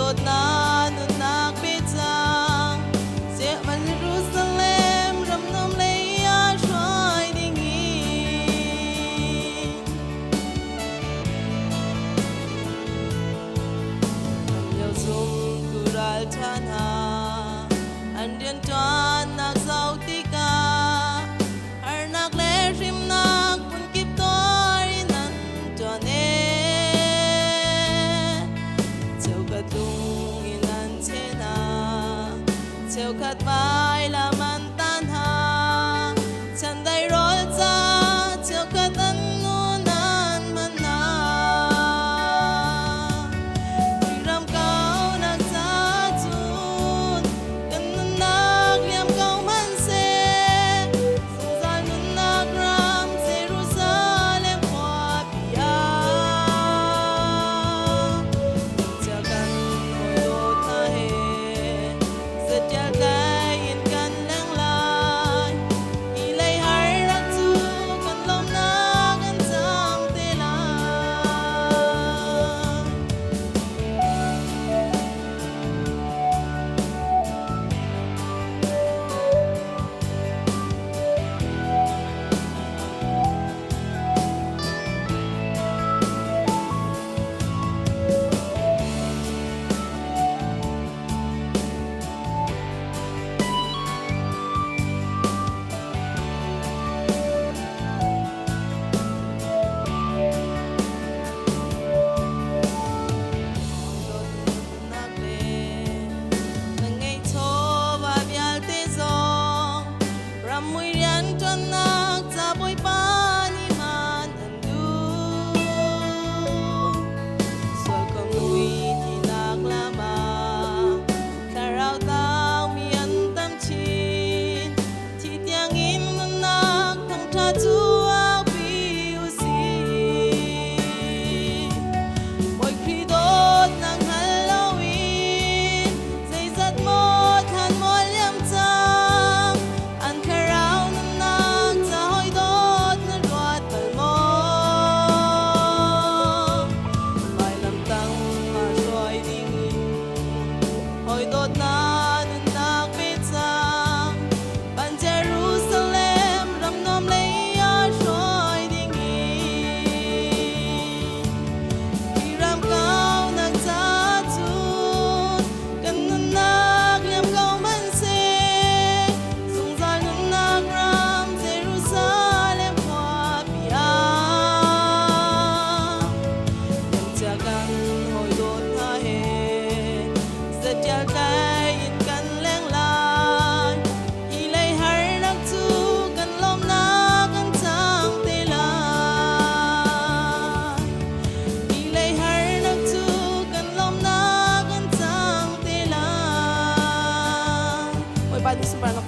dot na nun nakbitsang se man Jerusalem ram nom leia shoi dingi liao zum kural thana andian twan nak sau tika ar nak le rim nak pun kip tori nan twane cheu kat lung inan chena cheu kat bai la man tan ha chan dai rol cha cheu kat an nu nan man na ram kau nak cha chun kan nak liam kau man se sung zal nun nak ram Jerusalem kwa pia cha kan hoi dot na he zat ya kai in kan lang lai i lai har rak chu kan lom na kan chang te la nak le nang ngai tho ba bial te zong ram mui rian ton nak cha boi pa ni man an du sol kom lui ti nak la ma karau tao mi an tam chin ti tiang in nan nak thong tha chu au pi u si Ôi khi đốt nắng Halloween dây dắt một hàn môi liêm trăng ăn khá rau nâng nắng cha hoi đốt nâng ruột bal mô bài làm tăng mà xoay đi hoi đốt na nâng nắng biết rằng ban Jerusalem ram nom leia xoay đi khi ram kau nak cha chun kan nun nak liam kau man se sung zal nun nak ram Jerusalem kwa pia yang cha kan hoi dot na he zat ya kai in kan leng lai i lai har nak chu kan lom na kan chang te lai i lai har nak chu kan lom na kan chang te lai oi ba ni sumra nak